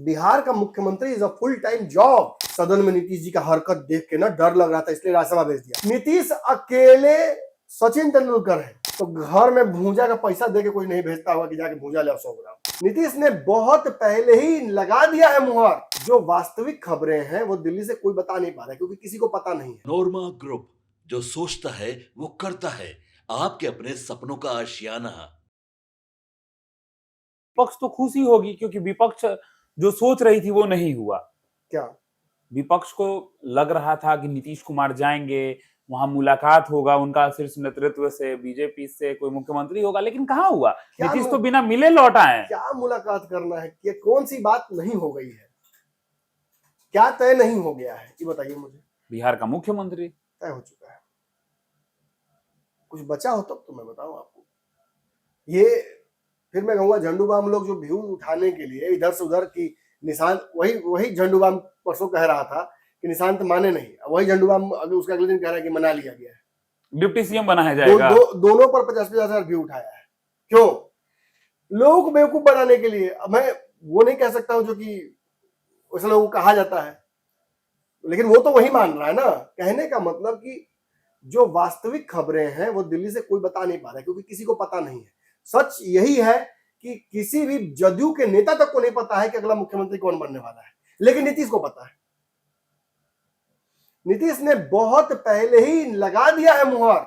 बिहार का मुख्यमंत्री is a full time job. सदन में नीतीश जी का हरकत देख के ना डर लग रहा था, इसलिए राज्यसभा भेज दिया। नीतीश अकेले सचिन तेंदुलकर है, तो घर में भूजा का पैसा दे के कोई नहीं भेजता होगा कि जाके भूजा ले 100 ग्राम। नीतीश ने बहुत पहले ही लगा दिया है मुहर। जो वास्तविक खबरें हैं वो दिल्ली से कोई बता नहीं पा रहा है, क्योंकि किसी को पता नहीं है। नोरमा ग्रुप, जो सोचता है वो करता है, आपके अपने सपनों का आशियाना। विपक्ष तो खुशी होगी, क्योंकि विपक्ष जो सोच रही थी वो नहीं हुआ। क्या विपक्ष को लग रहा था कि नीतीश कुमार जाएंगे, वहां मुलाकात होगा उनका शीर्ष नेतृत्व से, बीजेपी से कोई मुख्यमंत्री होगा, लेकिन कहाँ हुआ। नीतीश तो बिना मिले लौट आए। क्या मुलाकात करना है? ये कौन सी बात नहीं हो गई है? क्या तय नहीं हो गया है, ये बताइए मुझे। बिहार का मुख्यमंत्री तय हो चुका है, कुछ बचा हो तब तो मैं बताऊं आपको। ये फिर मैं कहूंगा झंडू बाम लोग जो व्यू उठाने के लिए इधर से उधर की निशान, वही झंडू बाम परसों कह रहा था कि निशांत माने नहीं, वही झंडू बाम अभी उसका अगले दिन कह रहा है कि मना लिया गया है, डिप्टी सीएम बनाया जाएगा। दोनों पर 50-50 हजार व्यू उठाया है। क्यों? लोगों को बेवकूफ बनाने के लिए। अब मैं वो नहीं कह सकता हूं जो कि वैसे लोगों को कहा जाता है, लेकिन वो तो वही मान रहा है ना। कहने का मतलब कि जो वास्तविक खबरें हैं वो दिल्ली से कोई बता नहीं पा रहा है, क्योंकि किसी को पता नहीं है। सच यही है कि किसी भी जदयू के नेता तक को नहीं पता है कि अगला मुख्यमंत्री कौन बनने वाला है, लेकिन नीतीश को पता है। नीतीश ने बहुत पहले ही लगा दिया है मुहर।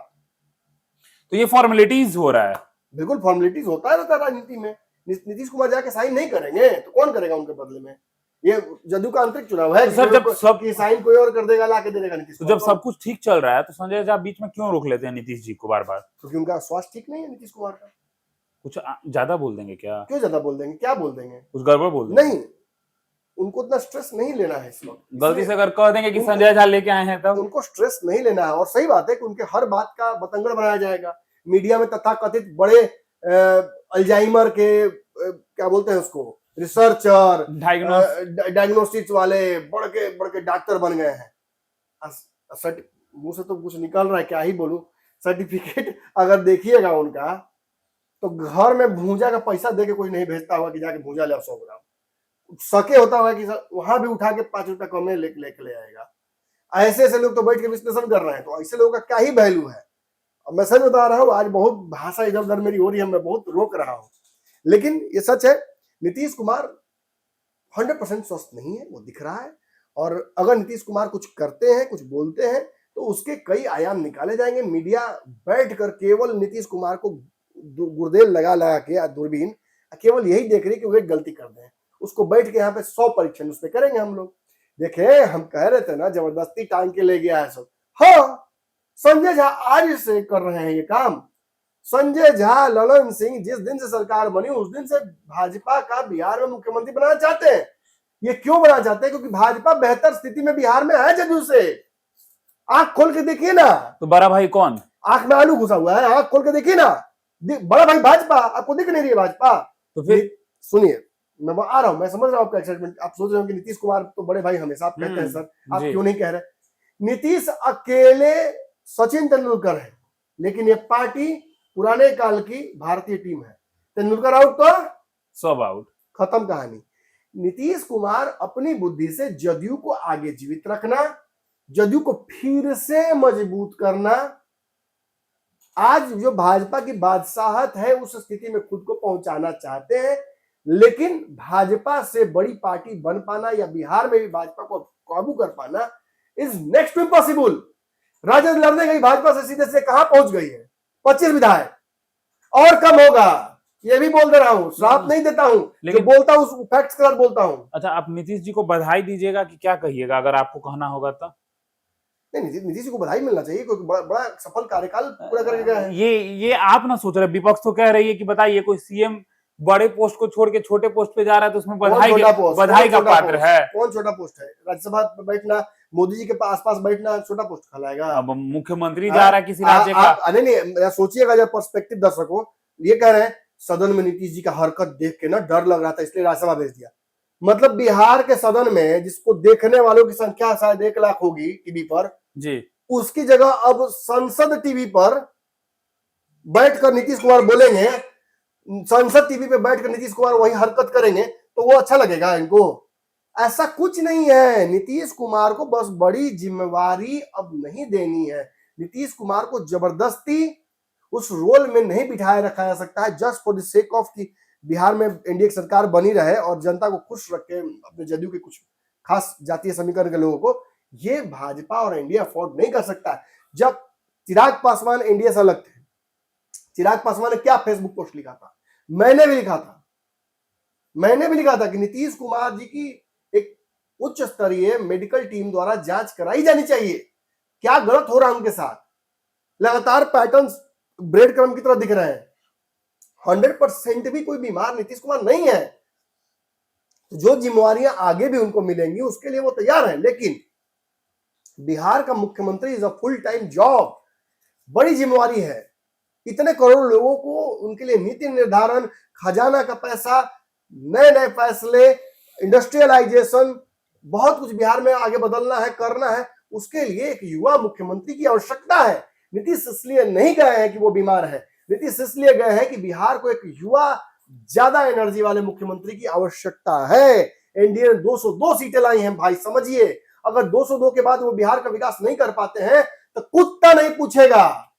तो ये फॉर्मेलिटीज हो रहा है। बिल्कुल फॉर्मेलिटीज होता रहता है राजनीति में। नीतीश कुमार जाके साइन नहीं करेंगे तो कौन करेगा उनके बदले में? ये जदयू का आंतरिक चुनाव है। तो सर, जब सब की साइन कोई और कर देगा, ला के दे देगा नीतीश। तो जब सब कुछ ठीक चल रहा है तो संजय झा बीच में क्यों रोक लेते हैं नीतीश जी को बार बार? क्योंकि उनका स्वास्थ्य ठीक नहीं है नीतीश कुमार का। कुछ ज्यादा बोल देंगे क्या? क्यों ज्यादा बोल देंगे? क्या बोल देंगे? कुछ गड़बड़ बोल देंगे? नहीं, उनको इतना स्ट्रेस नहीं लेना है इस वक्त। गलती से अगर कह देंगे कि संजय झा लेके आए हैं तब उनको स्ट्रेस नहीं लेना है। और सही बात है कि उनके हर बात का बतंगड़ बनाया जाएगा मीडिया में। तथाकथित बड़े अल्जाइमर के क्या बोलते हैं उसको, रिसर्चर, डायग्नोस्टिक्स वाले बड़के डॉक्टर बन गए हैं। मुंह से तो कुछ निकल रहा है, क्या ही बोलूं। सर्टिफिकेट अगर देखिएगा उनका, तो घर में भूजा का पैसा दे के कोई नहीं भेजता होगा कि जाके भूजा ले 100 ग्राम। सके होता होगा कि वहां भी उठा के 5 रुपया कम में लेके ले आएगा। ऐसे लोग तो बैठ के विश्लेषण कर रहे हैं, तो ऐसे लोगों का क्या ही वैल्यू है। अब मैं सच बता रहा हूँ, आज बहुत भाषा इधर उधर मेरी हो रही है, मैं बहुत रोक रहा हूँ, लेकिन ये सच है। नीतीश कुमार 100% स्वस्थ नहीं है, वो दिख रहा है। और अगर नीतीश कुमार कुछ करते हैं, कुछ बोलते हैं, तो उसके कई आयाम निकाले जाएंगे। मीडिया बैठकर केवल नीतीश कुमार को गुर्देल लगा के दूरबीन केवल यही देख रही कि वो एक गलती कर दें। उसको बैठ के यहाँ पे 100 परीक्षण उस पर करेंगे हम लोग। देखे, हम कह रहे थे ना जबरदस्ती टांग के ले गया है सब। हाँ, संजय झा आज से कर रहे हैं ये काम। संजय झा, ललन सिंह जिस दिन से सरकार बनी उस दिन से भाजपा का बिहार में मुख्यमंत्री बनाना चाहते हैं। ये क्यों बनाना चाहते हैं? क्योंकि भाजपा बेहतर स्थिति में बिहार में है जदयू से। आंख खोल के देखिए ना। तो बड़ा भाई कौन? आंख में आलू घुसा हुआ है, आंख खोल के देखिए ना। बड़ा भाई भाजपा, आपको दिख नहीं रही है भाजपा? तो फिर सुनिए, मैं आ रहा हूं, मैं समझ रहा हूं आपका एक्साइटमेंट। आप सोच रहे हो कि नीतीश कुमार तो बड़े भाई हमेशा आप कहते हैं सर, आप क्यों नहीं कह रहे? नीतीश अकेले सचिन तेंदुलकर है, लेकिन ये पार्टी पुराने काल की भारतीय टीम है। तेंदुलकर आउट तो सब आउट, खत्म कहानी। नीतीश कुमार अपनी बुद्धि से जदयू को आगे जीवित रखना, जदयू को फिर से मजबूत करना, आज जो भाजपा की बादशाहत है उस स्थिति में खुद को पहुंचाना चाहते हैं। लेकिन भाजपा से बड़ी पार्टी बन पाना या बिहार में भी भाजपा को काबू कर पाना is next to impossible. Rajad लड़ने गई भाजपा से, सीधे से कहां पहुंच गई है? 25 विधायक, और कम होगा, ये भी बोल दे रहा हूं। श्राप नहीं देता हूं, लेकिन बोलता हूं फैक्ट्स के साथ बोलता हूं। अच्छा, आप नीतीश जी को बधाई दीजिएगा कि क्या कहिएगा अगर आपको कहना होगा तो? नहीं, नीतीश जी को बधाई मिलना चाहिए, कोई बड़ा सफल कार्यकाल पूरा करके गया है। ये आप ना सोच रहे, विपक्ष तो कह रही है कि बताइए कोई सीएम बड़े पोस्ट को छोड़ के छोटे पोस्ट पे जा रहा है तो उसमें बधाई का पात्र है। कौन छोटा पोस्ट है? राज्यसभा में बैठना, मोदी जी के आसपास बैठना छोटा पोस्ट कहलाएगा? अब मुख्यमंत्री जा रहा है किसी राज्य का। नहीं, सोचिएगा जब पर्सपेक्टिव दर्शकों, ये कह रहे हैं सदन में नीतीश जी का हरकत देख के ना डर लग रहा था, इसलिए राज्यसभा भेज दिया। मतलब बिहार के सदन में जिसको देखने वालों की संख्या शायद 1 लाख होगी टीवी पर जी, उसकी जगह अब संसद टीवी पर बैठकर नीतीश कुमार बोलेंगे, संसद टीवी पे बैठकर नीतीश कुमार वही हरकत करेंगे, तो वो अच्छा लगेगा इनको? ऐसा कुछ नहीं है। नीतीश कुमार को बस बड़ी जिम्मेवारी अब नहीं देनी है। नीतीश कुमार को जबरदस्ती उस रोल में नहीं बिठाए रखा जा सकता है just for the sake of कि बिहार में एनडीए की सरकार बनी रहे और जनता को खुश रखे, अपने जदयू के कुछ खास जातीय समीकरण के लोगों को। ये भाजपा और एनडीए अफोर्ड नहीं कर सकता है। जब चिराग पासवान एनडीए से अलग थे, चिराग पासवान ने क्या फेसबुक पोस्ट लिखा था, मैंने भी लिखा था कि नीतीश कुमार जी की एक उच्च स्तरीय मेडिकल टीम द्वारा जांच कराई जानी चाहिए। क्या गलत हो रहा है उनके साथ? लगातार पैटर्न्स ब्रेड क्रम्ब की तरह दिख रहे हैं। 100% भी कोई बीमार नीतीश कुमार नहीं है। जो जिम्मेवारियां आगे भी उनको मिलेंगी उसके लिए वो तैयार हैं, लेकिन बिहार का मुख्यमंत्री is a full time job, बड़ी जिम्मेवारी है। इतने करोड़ लोगों को उनके लिए नीति निर्धारण, खजाना का पैसा, नए नए फैसले, इंडस्ट्रियलाइजेशन, बहुत कुछ बिहार में आगे बदलना है, करना है। उसके लिए एक युवा मुख्यमंत्री की आवश्यकता है। नीतीश इसलिए नहीं गए हैं कि वो बीमार है, नीतीश इसलिए गए हैं कि बिहार को एक युवा ज्यादा एनर्जी वाले मुख्यमंत्री की आवश्यकता है। एनडीए ने 202 सीटें लाई हैं भाई, समझिए। अगर 202 के बाद वो बिहार का विकास नहीं कर पाते हैं तो कुत्ता नहीं पूछेगा,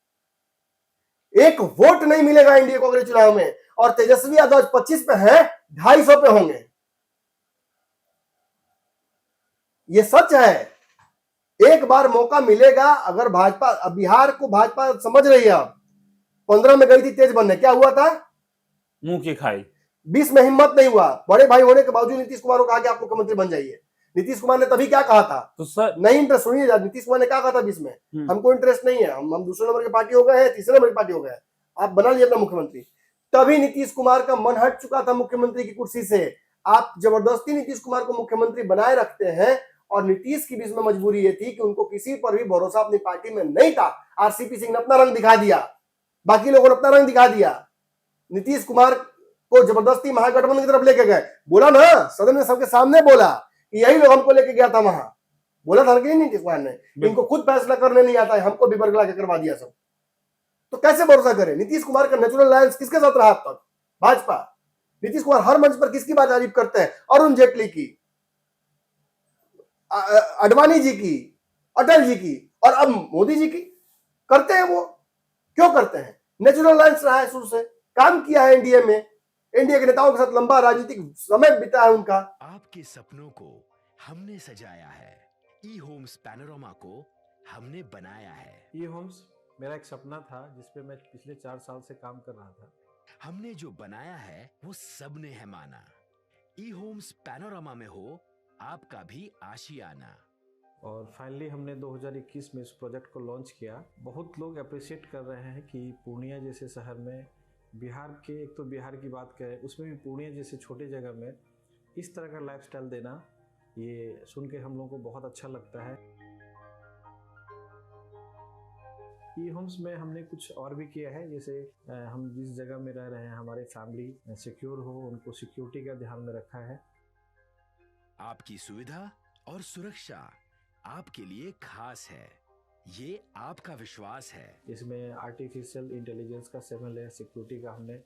एक वोट नहीं मिलेगा एनडीए को अगले चुनाव में। और तेजस्वी यादव 25 पे है, 250 पे होंगे, ये सच है। एक बार मौका मिलेगा। अगर भाजपा, बिहार को भाजपा समझ रही है, 15 में गई थी तेज बनने, क्या हुआ था? मुंह की खाई। 20 में हिम्मत नहीं हुआ। बड़े भाई होने के बावजूद नीतीश कुमार को कहा कि आप मुख्यमंत्री बन जाइए। नीतीश कुमार ने तभी क्या कहा था? तो सर नहीं इंटरेस्ट, सुनिए, नीतीश कुमार ने क्या कहा था 20 में? हमको इंटरेस्ट नहीं है, हम दूसरे नंबर की पार्टी हो गए हैं, तीसरे नंबर की पार्टी हो गए हैं, आप बना लीजिए अपना मुख्यमंत्री। तभी नीतीश कुमार का मन हट चुका था मुख्यमंत्री की कुर्सी से। आप जबरदस्ती नीतीश कुमार को मुख्यमंत्री बनाए रखते हैं। और नीतीश की भी इसमें मजबूरी ये थी कि उनको किसी पर भी भरोसा अपनी पार्टी में नहीं था। आरसीपी सिंह ने अपना रंग दिखा दिया, बाकी लोगों ने अपना रंग दिखा दिया। नीतीश कुमार को जबरदस्ती महागठबंधन की तरफ लेके गए। बोला ना, सदन में सबके सामने बोला कि यही लोग हमको लेके गया था वहां। बोला था कि नहीं नीतीश कुमार ने, इनको खुद फैसला करने नहीं आता है, हमको भी बरगला के करवा दिया सब। तो कैसे भरोसा करें? नीतीश कुमार का नेचुरल अलायंस किसके साथ रहा अब तक? भाजपा। नीतीश कुमार हर मंच पर किसकी बात तारीफ करते हैं? अरुण जेटली की, अडवाणी जी की, अटल जी की, और अब मोदी जी की। करते हैं वो, क्यों करते हैं? नेचुरल अलायंस रहा है शुरू से, काम किया है एनडीए में, एनडीए के नेताओं के साथ लंबा राजनीतिक समय बिता है उनका। आपके सपनों को हमने सजाया है, ई होम्स पैनोरामा को हमने बनाया है। ई होम्स मेरा एक सपना था जिसपे मैं पिछले 4 साल से काम कर रहा था। हमने जो बनाया है वो सबने है माना। ई होम्स पैनोरामा में हो आपका भी आशियाना। और फाइनली हमने 2021 में इस प्रोजेक्ट को लॉन्च किया। बहुत लोग अप्रिशिएट कर रहे हैं कि पूर्णिया जैसे शहर में, बिहार के, एक तो बिहार की बात करें उसमें भी पूर्णिया जैसे छोटे जगह में इस तरह का लाइफस्टाइल देना, ये सुन के हम लोगों को बहुत अच्छा लगता है। ई होम्स में हमने कुछ और भी किया है, जैसे हम जिस जगह में रह रहे हैं हमारे फैमिली सिक्योर हो, उनको सिक्योरिटी का ध्यान में रखा है। आपकी सुविधा और सुरक्षा आपके लिए खास है, ये आपका विश्वास है। इसमें आर्टिफिशियल इंटेलिजेंस का 7 लेयर सिक्योरिटी का हमने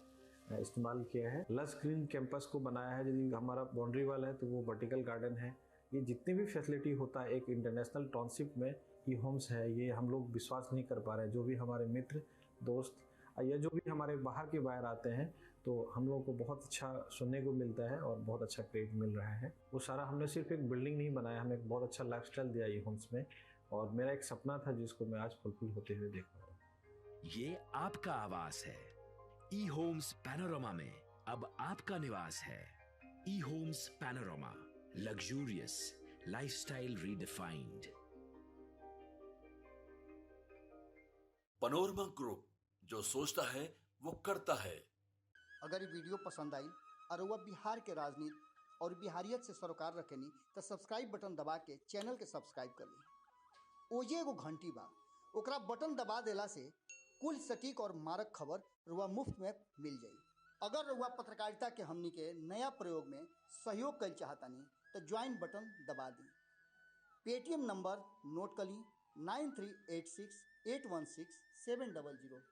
इस्तेमाल किया है। लस ग्रीन कैंपस को बनाया है। यदि हमारा बाउंड्री वाल है तो वो वर्टिकल गार्डन है। ये जितनी भी फैसिलिटी होता है एक इंटरनेशनल टाउनशिप में ई होम्स है, ये हम लोग विश्वास नहीं कर पा रहे हैं। जो भी हमारे मित्र, दोस्त या जो भी हमारे बाहर के बाहर आते हैं तो हम लोगों को बहुत अच्छा सुनने को मिलता है और बहुत अच्छा क्रेडिट मिल रहा है। वो सारा हमने सिर्फ एक बिल्डिंग नहीं बनाया, हमें एक बहुत अच्छा लाइफस्टाइल दिया ई होम्स में, और मेरा एक सपना था जिसको मैं आज फुलफिल होते हुए देख रहा हूँ। ये आपका आवास है। ई होम्स पैनोरामा में अब आपका निवास है। E homes Panorama, luxurious lifestyle redefined. Panorama group, जो सोचता है वो करता है। अगर ये वीडियो पसंद आई और वह बिहार के राजनीति और बिहारियत से सरोकार रखेनी तो सब्सक्राइब बटन दबा के चैनल के सब्सक्राइब कर ली। ओजे एगो घंटी बा, ओकरा बटन दबा देला से कुल सटीक और मारक खबर रुआ मुफ्त में मिल जाई। अगर रुआ पत्रकारिता के हमनी के नया प्रयोग में सहयोग कर चाहतानी तो ज्वाइन बटन दबा दी। पेटीएम नंबर नोट कर ली 9386816700।